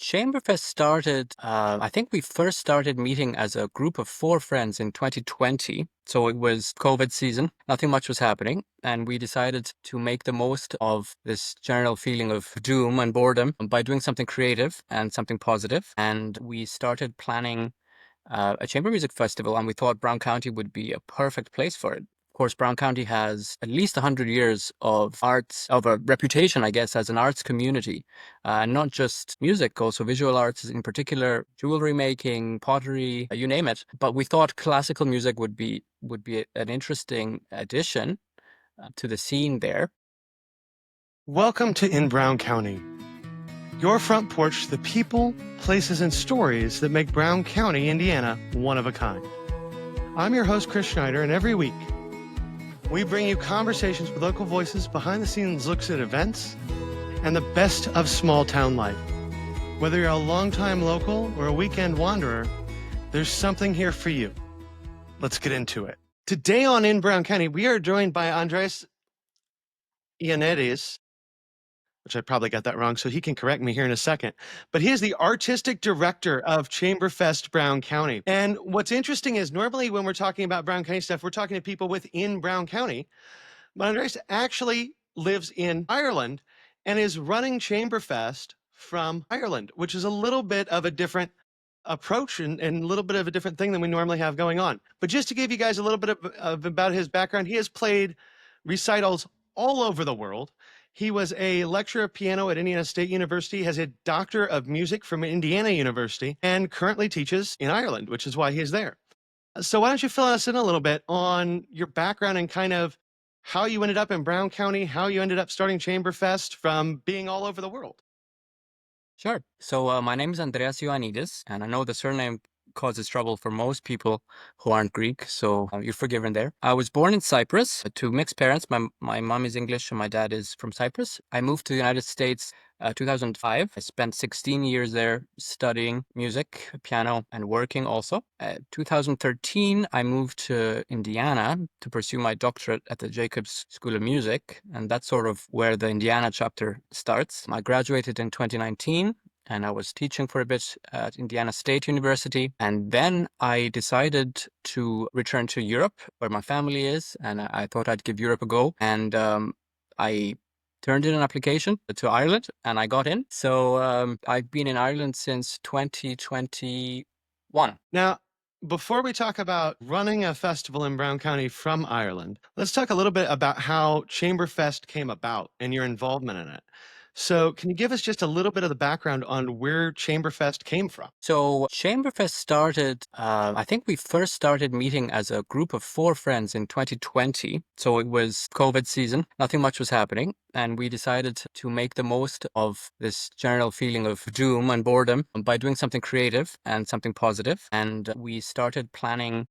ChamberFest started, I think we first started meeting as a group of four friends in 2020. So it was COVID season, nothing much was happening. And we decided to make the most of this general feeling of doom and boredom by doing something creative and something positive. And we started planning a chamber music festival, and we thought Brown County would be a perfect place for it. Of course, Brown County has at least 100 years of arts, of a reputation, I guess, as an arts community. Not just music, also visual arts, in particular, jewelry making, pottery, you name it. But we thought classical music would be an interesting addition to the scene there. Welcome to In Brown County, your front porch, the people, places, and stories that make Brown County, Indiana, one of a kind. I'm your host, Chris Schneider, and every week, we bring you conversations with local voices, behind-the-scenes looks at events, and the best of small-town life. Whether you're a longtime local or a weekend wanderer, there's something here for you. Let's get into it. Today on In Brown County, we are joined by Andreas Ioannides, which I probably got that wrong, so he can correct me here in a second. But he is the artistic director of ChamberFest Brown County. And what's interesting is normally when we're talking about Brown County stuff, we're talking to people within Brown County. But Andreas actually lives in Ireland and is running ChamberFest from Ireland, which is a little bit of a different approach and a little bit of a different thing than we normally have going on. But just to give you guys a little bit of about his background, he has played recitals all over the world. He was a lecturer of piano at Indiana State University, has a doctor of music from Indiana University, and currently teaches in Ireland, which is why he's there. So why don't you fill us in a little bit on your background and kind of how you ended up in Brown County, how you ended up starting ChamberFest from being all over the world. Sure. So my name is Andreas Ioannides, and I know the surname causes trouble for most people who aren't Greek, so you're forgiven there. I was born in Cyprus to mixed parents. My mom is English and my dad is from Cyprus. I moved to the United States 2005. I spent 16 years there studying music, piano, and working also. 2013, I moved to Indiana to pursue my doctorate at the Jacobs School of Music, and that's sort of where the Indiana chapter starts. I graduated in 2019. And I was teaching for a bit at Indiana State University. And then I decided to return to Europe, where my family is. And I thought I'd give Europe a go. And I turned in an application to Ireland, and I got in. So I've been in Ireland since 2021. Now, before we talk about running a festival in Brown County from Ireland, let's talk a little bit about how ChamberFest came about and your involvement in it. So can you give us just a little bit of the background on where ChamberFest came from? So ChamberFest started, I think we first started meeting as a group of four friends in 2020. So it was COVID season, nothing much was happening. And we decided to make the most of this general feeling of doom and boredom by doing something creative and something positive. And we started planning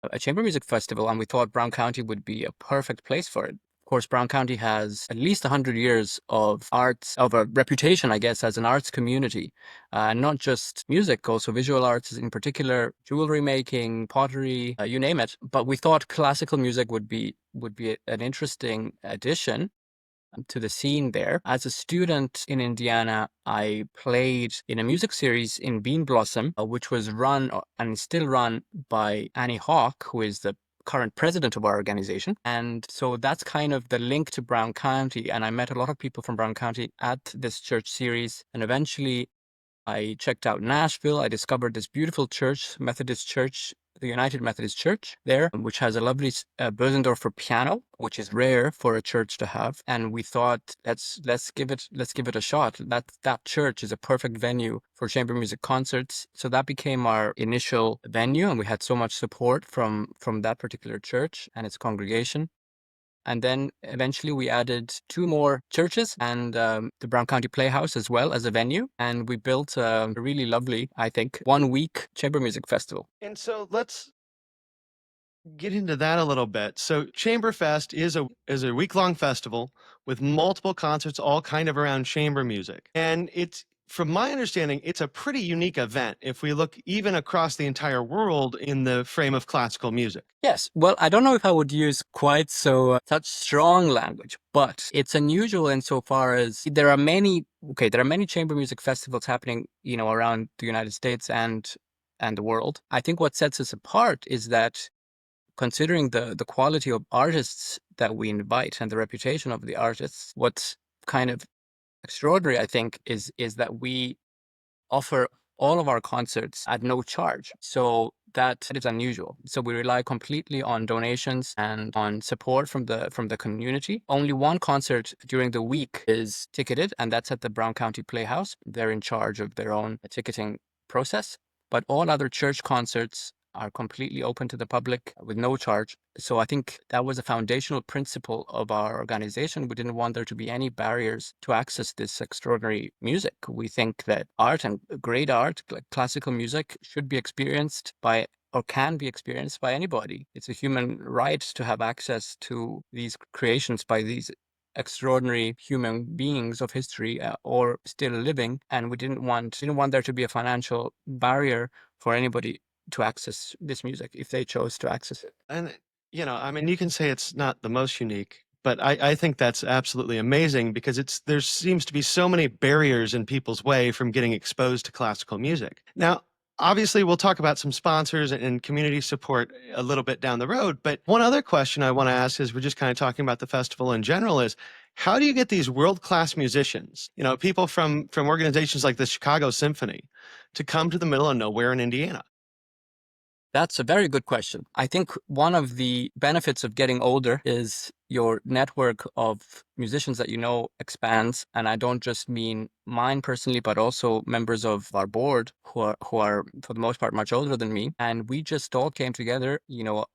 a chamber music festival, and we thought Brown County would be a perfect place for it. Of course, Brown County has at least 100 years of arts, of a reputation, I guess, as an arts community. Not just music, also visual arts, in particular, jewelry making, pottery, you name it. But we thought classical music would be an interesting addition to the scene there. As a student in Indiana, I played in a music series in Bean Blossom, which was run and is still run by Annie Hawk, who is the current president of our organization. And so that's kind of the link to Brown County. And I met a lot of people from Brown County at this church series. And eventually I checked out Nashville. I discovered this beautiful church, Methodist Church, the United Methodist Church there, which has a lovely Bösendorfer piano, which is rare for a church to have. And we thought, let's give it a shot. That church is a perfect venue for chamber music concerts. So that became our initial venue, and we had so much support from that particular church and its congregation. And then eventually we added two more churches and the Brown County Playhouse as well as a venue. And we built a really lovely, I think, 1 week chamber music festival. And so let's get into that a little bit. So ChamberFest is a week-long festival with multiple concerts all kind of around chamber music. And it's from my understanding, it's a pretty unique event if we look even across the entire world in the frame of classical music. Yes. Well, I don't know if I would use quite such strong language, but it's unusual insofar as there are many chamber music festivals happening, around the United States and the world. I think what sets us apart is that considering the quality of artists that we invite and the reputation of the artists, what's kind of extraordinary, I think, is that we offer all of our concerts at no charge. So that is unusual. So we rely completely on donations and on support from the community. Only one concert during the week is ticketed, and that's at the Brown County Playhouse. They're in charge of their own ticketing process. But all other church concerts are completely open to the public with no charge. So I think that was a foundational principle of our organization. We didn't want there to be any barriers to access this extraordinary music. We think that art and great art, like classical music, should be experienced by or can be experienced by anybody. It's a human right to have access to these creations by these extraordinary human beings of history or still living, and we didn't want there to be a financial barrier for anybody to access this music if they chose to access it. And, I mean, you can say it's not the most unique, but I think that's absolutely amazing because there seems to be so many barriers in people's way from getting exposed to classical music. Now, obviously, we'll talk about some sponsors and community support a little bit down the road. But one other question I want to ask is we're just kind of talking about the festival in general is how do you get these world-class musicians, people from organizations like the Chicago Symphony to come to the middle of nowhere in Indiana? That's a very good question. I think one of the benefits of getting older is your network of musicians that you know expands. And I don't just mean mine personally, but also members of our board who are for the most part much older than me. And we just all came together.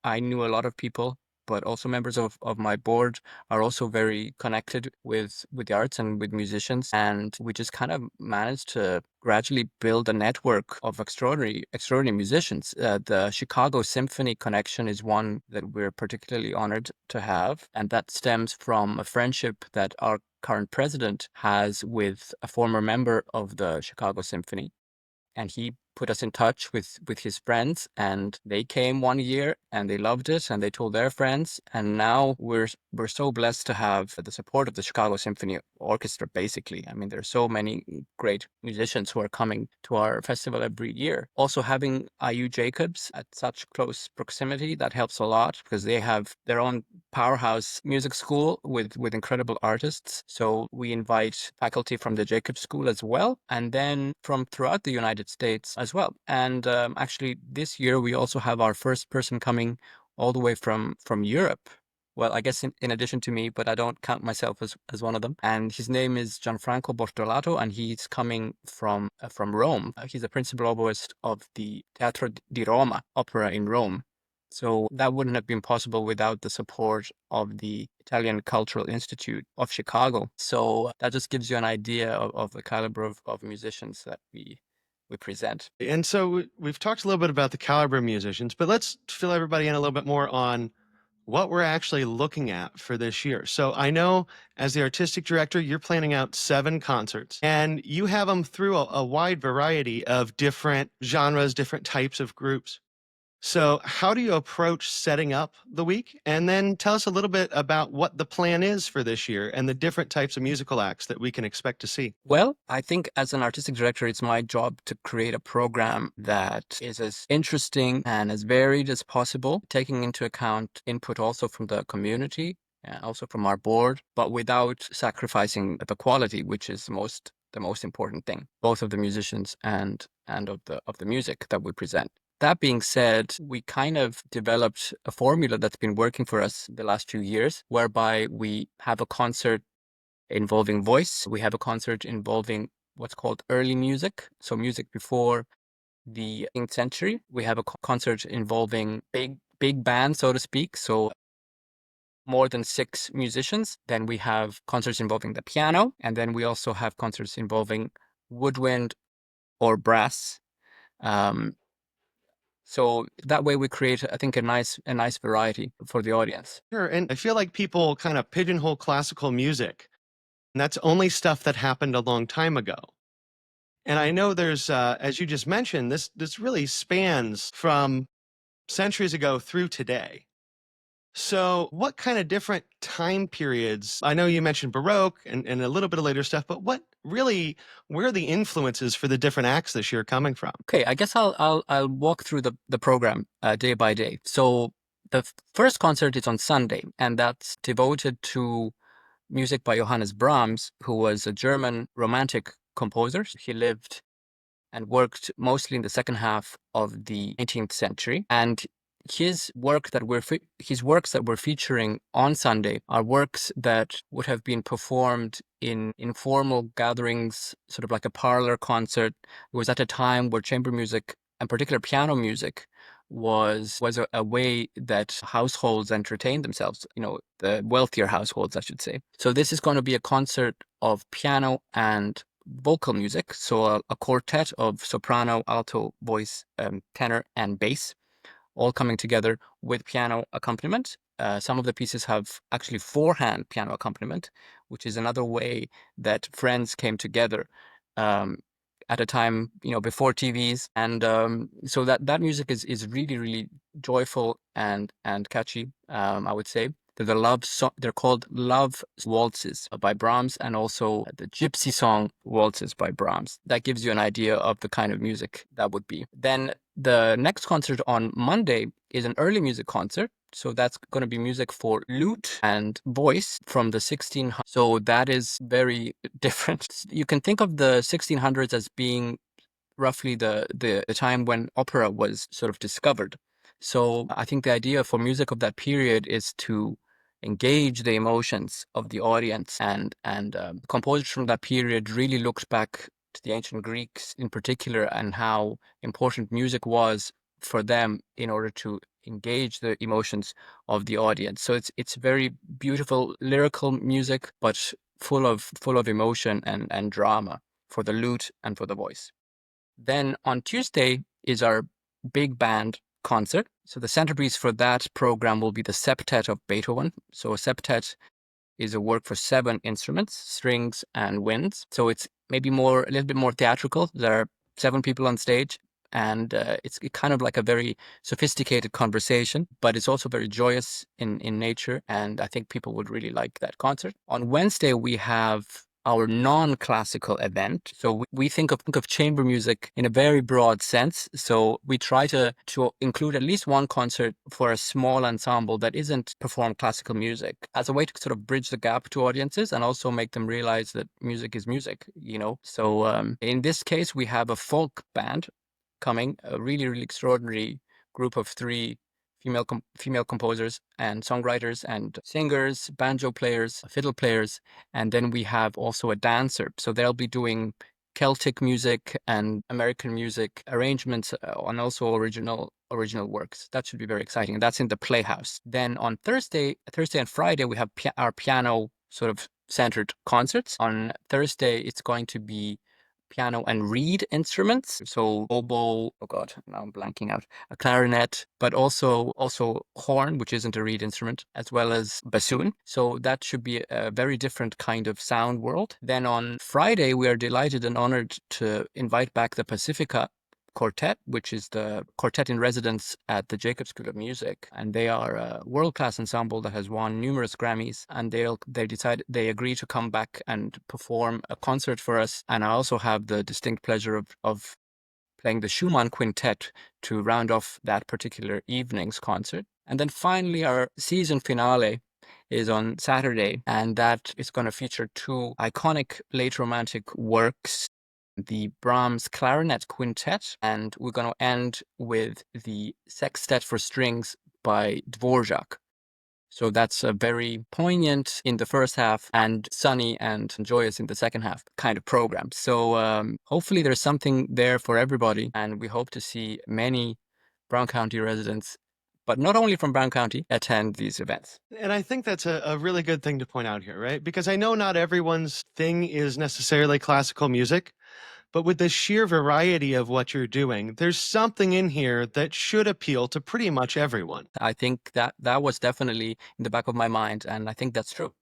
I knew a lot of people, but also members of my board are also very connected with the arts and with musicians. And we just kind of managed to gradually build a network of extraordinary musicians. The Chicago Symphony connection is one that we're particularly honored to have, and that stems from a friendship that our current president has with a former member of the Chicago Symphony. And he put us in touch with his friends, and they came one year and they loved it and they told their friends, and now we're so blessed to have the support of the Chicago Symphony Orchestra. Basically, I mean, there's so many great musicians who are coming to our festival every year. Also, having IU Jacobs at such close proximity, that helps a lot because they have their own powerhouse music school with incredible artists. So we invite faculty from the Jacobs School as well, and then from throughout the United States as well. And actually, this year we also have our first person coming all the way from Europe. Well, I guess in addition to me, but I don't count myself as one of them. And his name is Gianfranco Bortolato, and he's coming from Rome. He's a principal oboist of the Teatro di Roma opera in Rome. So that wouldn't have been possible without the support of the Italian Cultural Institute of Chicago. So that just gives you an idea of the caliber of musicians that we present. And so we've talked a little bit about the caliber of musicians, but let's fill everybody in a little bit more on what we're actually looking at for this year. So I know as the artistic director, you're planning out 7 concerts and you have them through a wide variety of different genres, different types of groups. So, how do you approach setting up the week? And then tell us a little bit about what the plan is for this year and the different types of musical acts that we can expect to see. Well, I think as an artistic director, it's my job to create a program that is as interesting and as varied as possible, taking into account input also from the community, also from our board, but without sacrificing the quality, which is the most important thing, both of the musicians and of the music that we present. That being said, we kind of developed a formula that's been working for us the last few years, whereby we have a concert involving voice. We have a concert involving what's called early music, so music before the 18th century. We have a concert involving big band, so to speak, so more than 6 musicians. Then we have concerts involving the piano, and then we also have concerts involving woodwind or brass. Um, so that way we create, I think, a nice variety for the audience. Sure. And I feel like people kind of pigeonhole classical music, and that's only stuff that happened a long time ago. And I know there's, as you just mentioned, this really spans from centuries ago through today. So, what kind of different time periods? I know you mentioned Baroque and a little bit of later stuff, but what really, where are the influences for the different acts this year coming from? Okay, I guess I'll walk through the program day by day. So the first concert is on Sunday, and that's devoted to music by Johannes Brahms, who was a German romantic composer. He lived and worked mostly in the second half of the 18th century. And his works that we're featuring on Sunday are works that would have been performed in informal gatherings, sort of like a parlor concert. It was at a time where chamber music, and particular piano music, was a way that households entertained themselves, the wealthier households, I should say. So this is going to be a concert of piano and vocal music, so a quartet of soprano, alto, voice, tenor, and bass, all coming together with piano accompaniment. Some of the pieces have actually four-hand piano accompaniment, which is another way that friends came together um, at a time, before TVs, and so that music is really, really joyful and catchy. I would say. They're called love waltzes by Brahms, and also the gypsy song waltzes by Brahms. That gives you an idea of the kind of music that would be. Then the next concert on Monday is an early music concert. So that's going to be music for lute and voice from the 1600s. So that is very different. You can think of the 1600s as being roughly the time when opera was sort of discovered. So I think the idea for music of that period is to engage the emotions of the audience, and composers from that period really looked back to the ancient Greeks in particular, and how important music was for them in order to engage the emotions of the audience. So it's very beautiful lyrical music, but full of emotion and drama for the lute and for the voice. Then on Tuesday is our big band concert. So the centerpiece for that program will be the septet of Beethoven. So a septet is a work for seven instruments, strings and winds. So it's maybe a little bit more theatrical. There are seven people on stage, and it's kind of like a very sophisticated conversation, but it's also very joyous in nature. And I think people would really like that concert. On Wednesday, we have our non-classical event. So we think of chamber music in a very broad sense. So we try to include at least one concert for a small ensemble that isn't perform classical music, as a way to sort of bridge the gap to audiences and also make them realize that music is music. So in this case, we have a folk band coming, a really, really extraordinary group of three female composers and songwriters and singers, banjo players, fiddle players, and then we have also a dancer. So they'll be doing Celtic music and American music arrangements, and also original works. That should be very exciting. And that's in the Playhouse. Then on Thursday and Friday, we have our piano sort of centered concerts. On Thursday, it's going to be piano and reed instruments. So oboe, oh God, now I'm blanking out, a clarinet, but also horn, which isn't a reed instrument, as well as bassoon. So that should be a very different kind of sound world. Then on Friday, we are delighted and honored to invite back the Pacifica Quartet, which is the quartet in residence at the Jacob School of Music, and they are a world-class ensemble that has won numerous Grammys. And they agree to come back and perform a concert for us. And I also have the distinct pleasure of playing the Schumann Quintet to round off that particular evening's concert. And then finally, our season finale is on Saturday, and that is going to feature two iconic late romantic works, the Brahms Clarinet Quintet, and we're going to end with the Sextet for Strings by Dvorak. So that's a very poignant in the first half and sunny and joyous in the second half kind of program. So hopefully there's something there for everybody, and we hope to see many Brown County residents, but not only from Brown County, attend these events. And I think that's a really good thing to point out here, right? Because I know not everyone's thing is necessarily classical music, but with the sheer variety of what you're doing, there's something in here that should appeal to pretty much everyone. I think that was definitely in the back of my mind, and I think that's true.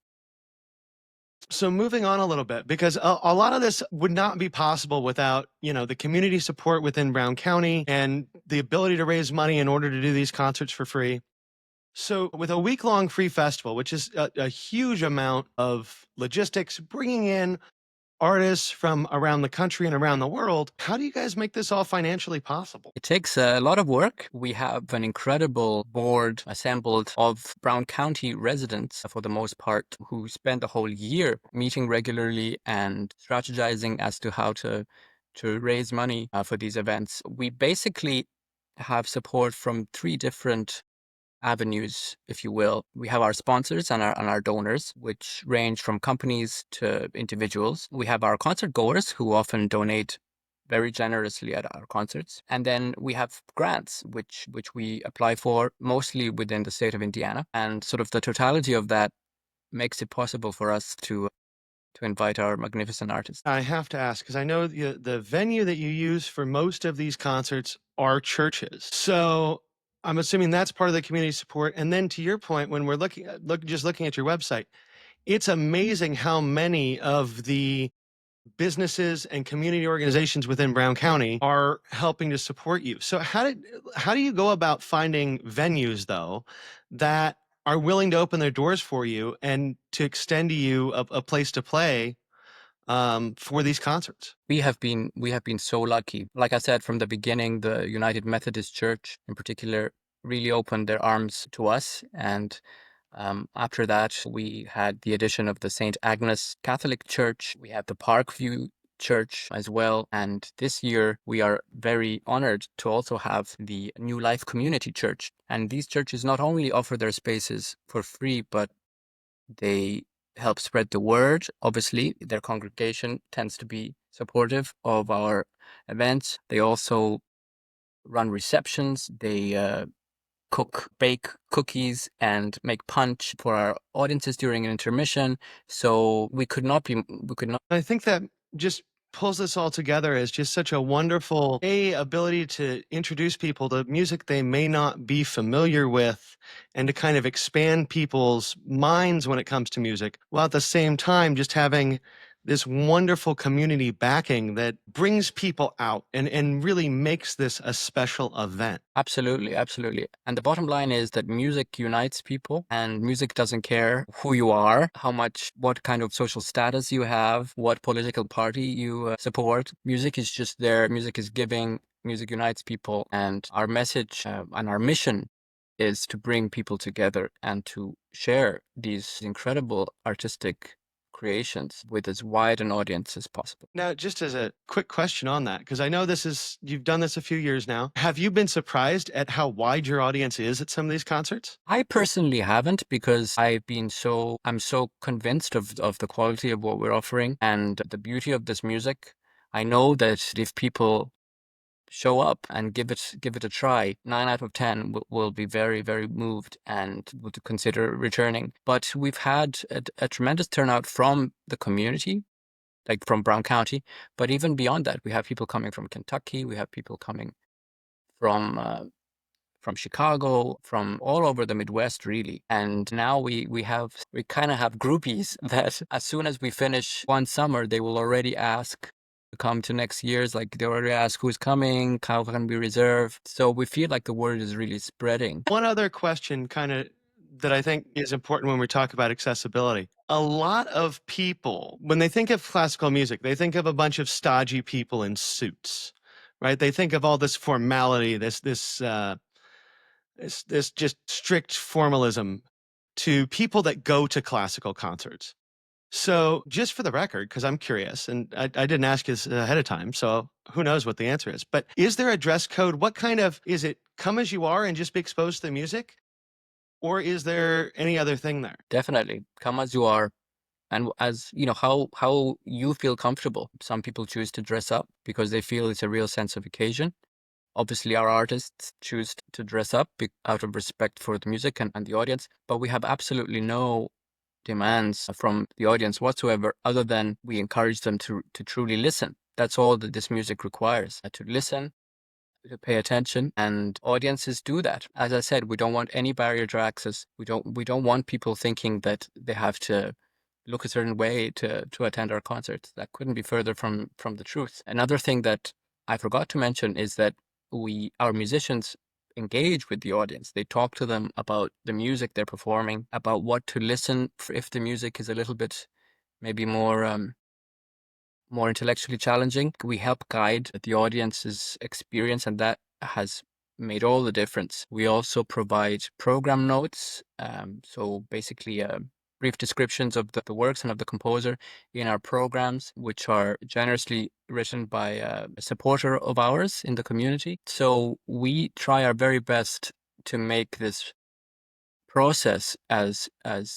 So moving on a little bit, because a lot of this would not be possible without, the community support within Brown County and the ability to raise money in order to do these concerts for free. So with a week-long free festival, which is a huge amount of logistics, bringing in artists from around the country and around the world, how do you guys make this all financially possible? It takes a lot of work. We have an incredible board assembled of Brown County residents, for the most part, who spend the whole year meeting regularly and strategizing as to how to raise money for these events. We basically have support from three different avenues, if you will. We have our sponsors and our donors, which range from companies to individuals. We have our concert goers who often donate very generously at our concerts. And then we have grants, which we apply for mostly within the state of Indiana. And sort of the totality of that makes it possible for us to invite our magnificent artists. I have to ask because I know the venue that you use for most of these concerts are churches. So I'm assuming that's part of the community support. And then to your point, when we're looking at your website, it's amazing how many of the businesses and community organizations within Brown County are helping to support you. So how do you go about finding venues though that are willing to open their doors for you and to extend to you a place to play for these concerts? We have been so lucky. Like I said from the beginning, the United Methodist Church in particular really opened their arms to us. And after that, we had the addition of the St. Agnes Catholic Church. We had the Parkview Church as well. And this year, we are very honored to also have the New Life Community Church. And these churches not only offer their spaces for free, but they help spread the word. Obviously, their congregation tends to be supportive of our events. They also run receptions. They bake cookies and make punch for our audiences during an intermission. So we could not. I think that just pulls this all together as just such a wonderful ability to introduce people to music they may not be familiar with and to kind of expand people's minds when it comes to music, while at the same time just having this wonderful community backing that brings people out and really makes this a special event. Absolutely, absolutely. And the bottom line is that music unites people, and music doesn't care who you are, what kind of social status you have, what political party you support. Music is just there. Music is giving. Music unites people. And our message and our mission is to bring people together and to share these incredible artistic creations with as wide an audience as possible. Now, just as a quick question on that, because I know you've done this a few years now. Have you been surprised at how wide your audience is at some of these concerts? I personally haven't, because I'm so convinced of the quality of what we're offering and the beauty of this music. I know that if people show up and give it a try, 9 out of 10 will be very, very moved and would consider returning. But we've had a tremendous turnout from the community, like from Brown County. But even beyond that, we have people coming from Kentucky. We have people coming from Chicago, from all over the Midwest, really. And now we kind of have groupies that as soon as we finish one summer, they will already ask to come to next year's. Like they already ask who's coming, how can we reserve. So we feel like the word is really spreading. One other question, kind of, that I think is important when we talk about accessibility. A lot of people, when they think of classical music, they think of a bunch of stodgy people in suits, right? They think of all this formality, this just strict formalism to people that go to classical concerts. So, just for the record, because I'm curious, and I didn't ask this ahead of time, so who knows what the answer is. But is there a dress code? What kind of is it? Come as you are and just be exposed to the music, or is there any other thing there? Definitely come as you are. And as you know, how you feel comfortable. Some people choose to dress up because they feel it's a real sense of occasion. Obviously, our artists choose to dress up out of respect for the music and the audience, but we have absolutely no demands from the audience whatsoever, other than we encourage them to truly listen. That's all that this music requires, to listen, to pay attention, and audiences do that. As I said, we don't want any barrier to access. We don't want people thinking that they have to look a certain way to attend our concerts. That couldn't be further from the truth. Another thing that I forgot to mention is that our musicians engage with the audience. They talk to them about the music they're performing, about what to listen for if the music is a little bit maybe more intellectually challenging. We help guide the audience's experience, and that has made all the difference. We also provide program notes, so basically brief descriptions of the works and of the composer in our programs, which are generously written by a supporter of ours in the community. So we try our very best to make this process as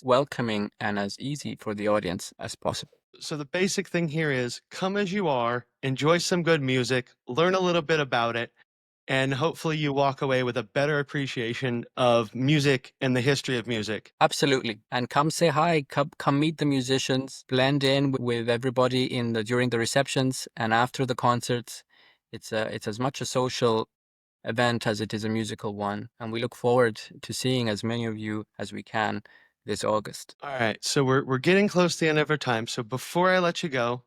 welcoming and as easy for the audience as possible. So the basic thing here is come as you are, enjoy some good music, learn a little bit about it, and hopefully you walk away with a better appreciation of music and the history of music. Absolutely. And come say hi, come meet the musicians, blend in with everybody during the receptions and after the concerts. It's as much a social event as it is a musical one, and we look forward to seeing as many of you as we can this August. All right, so we're getting close to the end of our time. So before I let you go,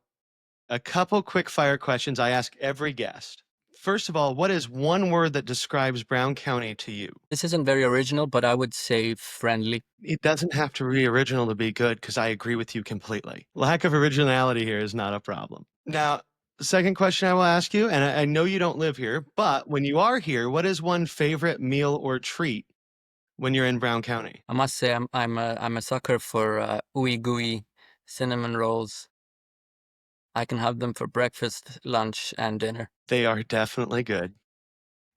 a couple quick fire questions I ask every guest. First of all, what is one word that describes Brown County to you? This isn't very original, but I would say friendly. It doesn't have to be original to be good, because I agree with you completely. Lack of originality here is not a problem. Now, the second question I will ask you, and I know you don't live here, but when you are here, what is one favorite meal or treat when you're in Brown County? I must say I'm a sucker for ooey gooey cinnamon rolls. I can have them for breakfast, lunch, and dinner. They are definitely good.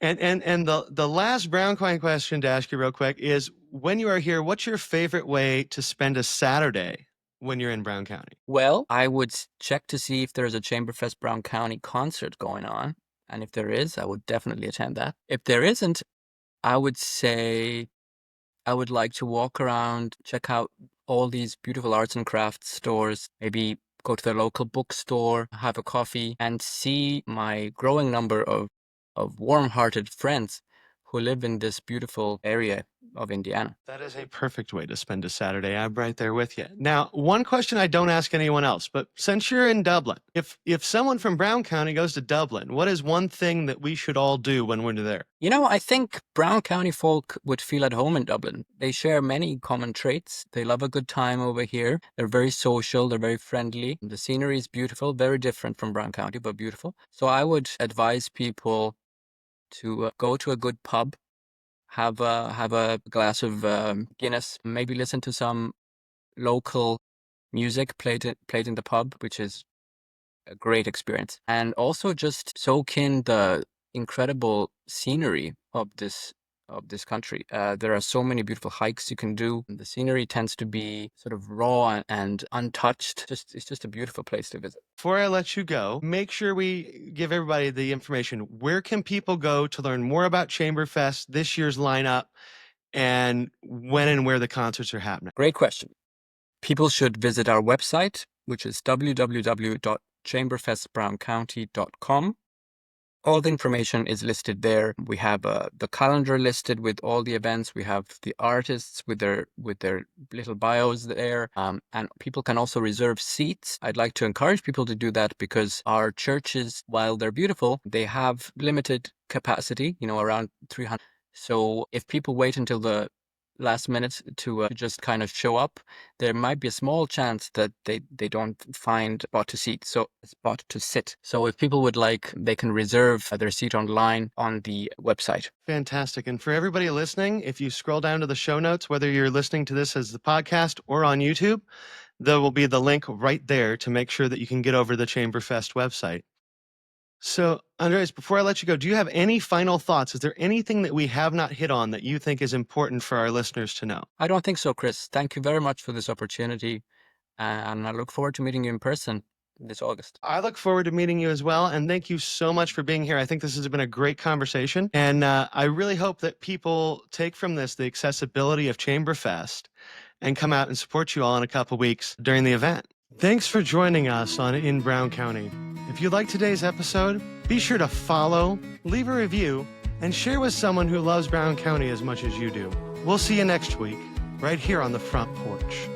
And the last Brown County question to ask you real quick is, when you are here, what's your favorite way to spend a Saturday when you're in Brown County? Well, I would check to see if there's a ChamberFest Brown County concert going on. And if there is, I would definitely attend that. If there isn't, I would say I would like to walk around, check out all these beautiful arts and crafts stores, maybe go to the local bookstore, have a coffee, and see my growing number of warm-hearted friends who live in this beautiful area of Indiana. That is a perfect way to spend a Saturday. I'm right there with you. Now, one question I don't ask anyone else, but since you're in Dublin, if someone from Brown County goes to Dublin, what is one thing that we should all do when we're there? You know, I think Brown County folk would feel at home in Dublin. They share many common traits. They love a good time over here. They're very social. They're very friendly. The scenery is beautiful, very different from Brown County, but beautiful. So I would advise people to go to a good pub, have a glass of Guinness, maybe listen to some local music played in the pub, which is a great experience, and also just soak in the incredible scenery of this country. There are so many beautiful hikes you can do. The scenery tends to be sort of raw and untouched. It's just a beautiful place to visit. Before I let you go, make sure we give everybody the information. Where can people go to learn more about ChamberFest, this year's lineup, and when and where the concerts are happening? Great question. People should visit our website, which is www.chamberfestbrowncounty.com. All the information is listed there. We have the calendar listed with all the events. We have the artists with their little bios there, and people can also reserve seats. I'd like to encourage people to do that because our churches, while they're beautiful, they have limited capacity. Around 300. So if people wait until the last minute to just kind of show up, there might be a small chance that they don't find a spot to sit. So if people would like, they can reserve their seat online on the website. Fantastic. And for everybody listening, if you scroll down to the show notes, whether you're listening to this as the podcast or on YouTube, there will be the link right there to make sure that you can get over the ChamberFest website. So, Andreas, before I let you go, do you have any final thoughts? Is there anything that we have not hit on that you think is important for our listeners to know? I don't think so, Chris. Thank you very much for this opportunity, and I look forward to meeting you in person this August. I look forward to meeting you as well, and thank you so much for being here. I think this has been a great conversation, and I really hope that people take from this the accessibility of ChamberFest and come out and support you all in a couple weeks during the event. Thanks for joining us on In Brown County. If you like today's episode, be sure to follow, leave a review, and share with someone who loves Brown County as much as you do. We'll see you next week, right here on the front porch.